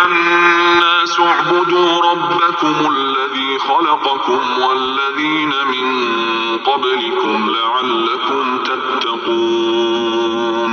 الناس اعبدوا ربكم الذي خلقكم والذين من قبلكم لعلكم تتقون.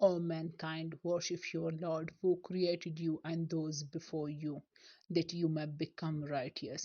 O mankind, worship your Lord who created you and those before you, that you may become righteous.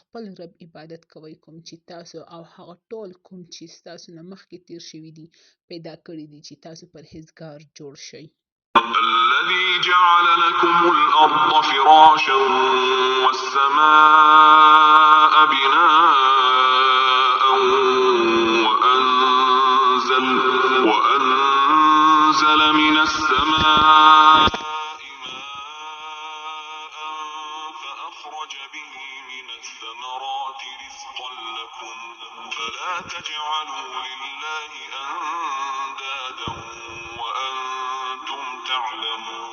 خپل رب عبادت کوئ کوم چې تاسو او هغه ټول کوم چې تاسو نه مخکې تیر شوي دي پیدا کړي دي چې تاسو پرهیزګار جوړ شئ. الذي جعل لكم الأرض فراشا والسماء بناء وأنزل من السماء ماء فأخرج به من الثمرات رزقا لكم فلا تجعلوا لله أندادا وأنتم تعلمون.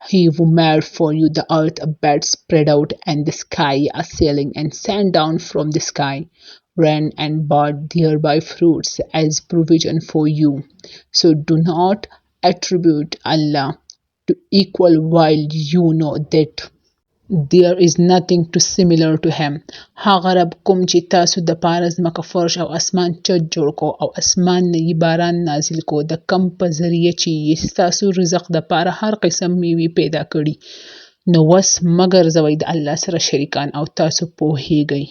He who made for you the earth a bed spread out and the sky a ceiling and sent down from the sky rain and brought thereby fruits as provision for you. So do not attribute Allah to equal while you know that there is nothing too similar to him. هغه رب کوم چې تاسو د پاره ځمکه فرش او اسمان چت جوړ کو او اسمان نه یې باران نازل کو د کم په ذریعه چې یې ستاسو رزق د پاره هر قسم میوې پیدا کړي، نو وس مګر زوی د الله سره شریکان او تاسو پوهیږئ.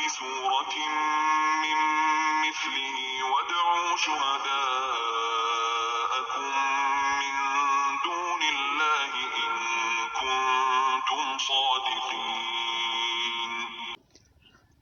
بسورة من مثله وادعوا شهداءكم من دون الله إن كنتم صادقين.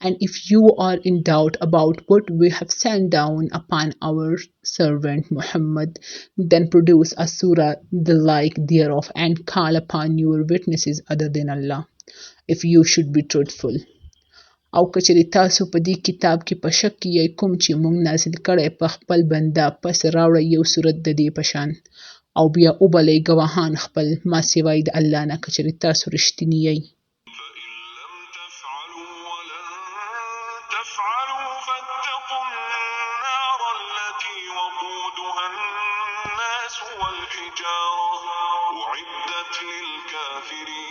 And if you are in doubt about what we have sent down upon our servant Muhammad, then produce a surah the like thereof and call upon your witnesses other than Allah, if you should be truthful. او کچری تاسو په دې کتاب کې په شک کې کوم چې موږ نازل کړی په خپل بنده، پس راوړی یو صورت د دې پشان او بیا وبلئ ګواهان خپل ما سوای د الله نه کچری تاسو رښتینی یئ. فاتقوا النار التي وقودها الناس والحجارة أعدت للكافرين.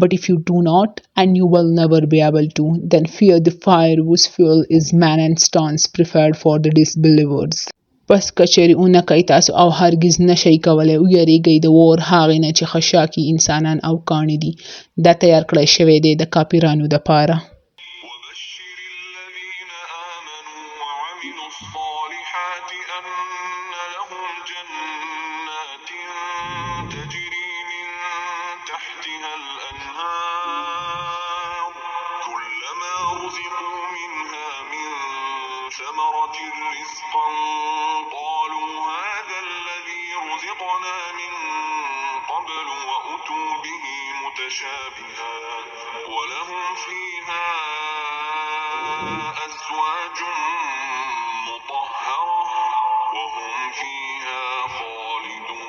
But if you do not, and you will never be able to, then fear the fire whose fuel is man and stones prepared for the disbelievers. پس کچری اونه کوي تاسو او هرگز نشئ کولی ویریږئ د اور هغې نه چې خشاکي انسانان او کاڼي دي، دا تیار کړی شوی دی د کافرانو دپاره. وبشر الذين آمنوا وعملوا الصالحات أن لهم جنات تجري من تحتها الأنهار كلما رزقوا منها من ثمرة رزقا قالوا هذا الذي رزقنا من قبل وأتوا به متشابها ولهم فيها أزواج مطهرة وهم فيها خالدون.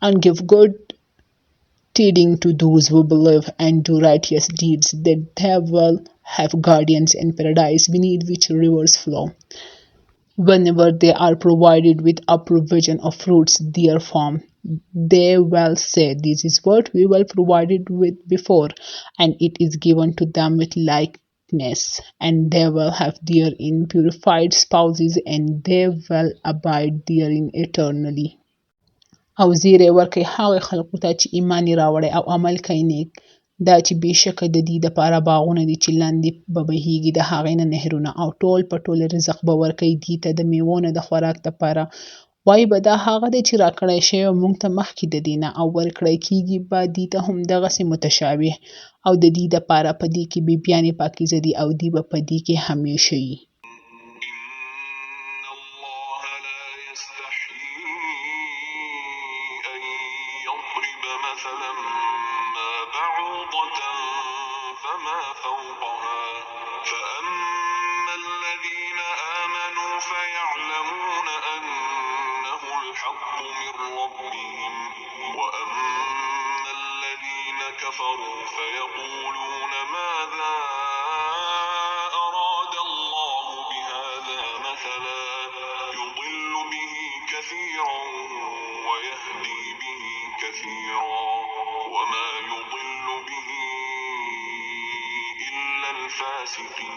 and give good tidings to those who believe and do righteous deeds, that they will have guardians in paradise beneath which rivers flow. Whenever they are provided with a provision of fruits their farm, they will say, "This is what we were provided with before," and it is given to them with likeness. And they will have therein purified spouses, and they will abide therein eternally. او زیری ورکوي هغو خلکو ته چې ایمان یې راوړی او عمل کوي نیک، دا چې بېشکه د دې دپاره باغونه دي چې لاندې به بهیږي د هغې نه نهرونه، او ټول په ټول رزق به ورکوي دې ته د میوو نه د خوراک دپاره. وایي به دا هغه دی چې راکړی شوی موږ ته مخکې د دې نه، او ورکړی کېږي به دې ته همدغسې متشابه، او د دې دپاره په دې کې بیبیانې پاکیزه دي، او دوی به په دې کې همیشه وي. إن الله لا يستحيي أن يضرب مثلا ما بعوضة فما فوقها فأما الذين آمنوا فيعلمون أنه الحق من ربهم وأما الذين كفروا فيقولون ماذا أراد الله بهذا مثلا يضل به كثيرا ويهدي به كثيرا وما يضل به إلا الفاسقين.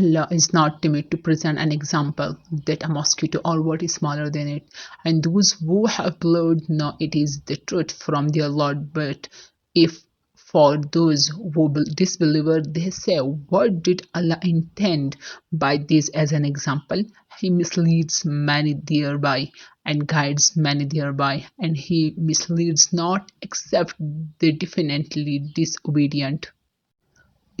Allah is not timid to present an example that a mosquito or what is smaller than it, and those who have believed know it is the truth from their Lord. But if for those who disbeliever they say, what did Allah intend by this as an example? He misleads many thereby and guides many thereby, and he misleads not except the definitely disobedient.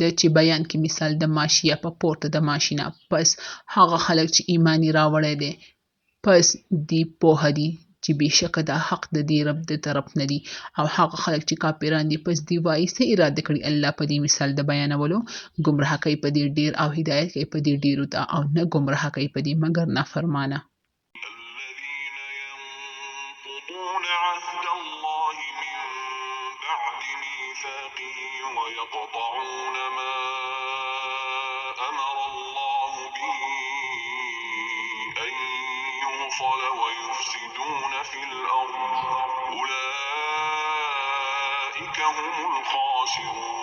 د چې بیان کې مثال د ماشي یا په پورته د ماشینه، پس هغه خلک چې ایمانی راوړی دی پس دی پوهه دي چې بېشکه دا حق د دې رب د طرف نه دي، او هغه خلک چې کافران دي پس دی وایي څه اراده کړي الله په دې مثال د بیانولو، ګمراه کوي په دې ډیر او هدایت کوي په دې ډیرو ته، او نه ګمراه کوي په دې مګر نافرمانه. الذين ينقضون عهد الله من بعد ميثاقه ويقطعون ما أمر الله به أن يوصل ويفسدون في الأرض أولئك هم الخاسرون.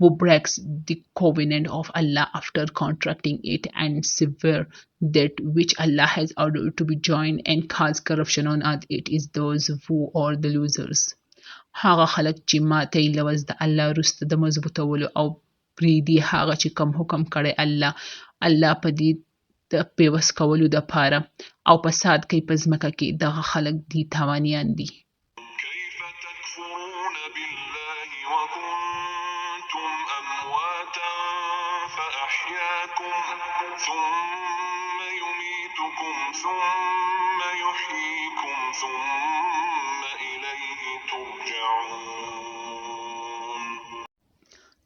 Who breaks the covenant of Allah after contracting it and sever that which Allah has ordered to be joined and cause corruption on earth, it is those who are the losers. هغه خلک چې ماته یې loose د الله وروسته د مضبوطولو او پرېږدي هغه چې کوم حکم کړی الله په دې د پیوس کولو دپاره او فساد کوي په ځمکه کې، دغه خلک دي تاوانیان دي. كيف تكفرون بالله وكنتم أمواتا فأحياكم ثم يميتكم ثم يحييكم ثم إليه ترجعون.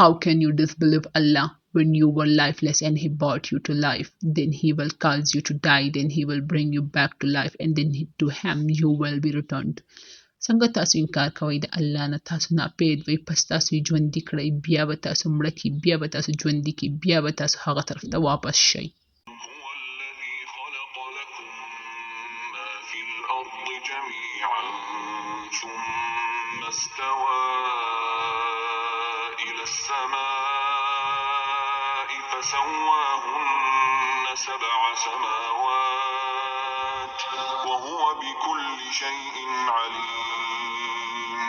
How can you disbelieve Allah when you were lifeless and he brought you to life? Then he will cause you to die, then he will bring you back to life, and then to him you will be returned. څنګه تاسو انکار کوئ د الله نه؟ تاسو ناپید وئ، پس تاسو یې ژوندي کړئ، بیا به تاسو مړه کړي، بیا به تاسو ژوندي کړي، بیا به تاسو هغه طرف ته واپس شئ. هو الذي خلق لكم ما في الأرض جميعا السماء فسواهن 7 سماوات وهو بكل شيء عليم.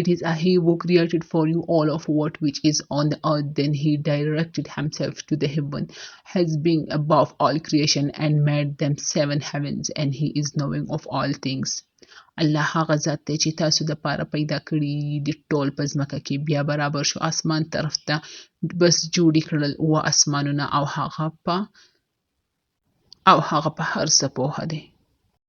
It is He who created for you all of what which is on the earth. Then He directed Himself to the heaven, has been above all creation, and made them 7 heavens, and He is knowing of all things. الله هغه ذات دی چې تاسو د پاره پیدا کړي د ټول په ځمکه کې، بیا برابر شو اسمان طرف ته، بس جوړې کړل اوه اسمانونه، او هغه په هر څه پوهه دی.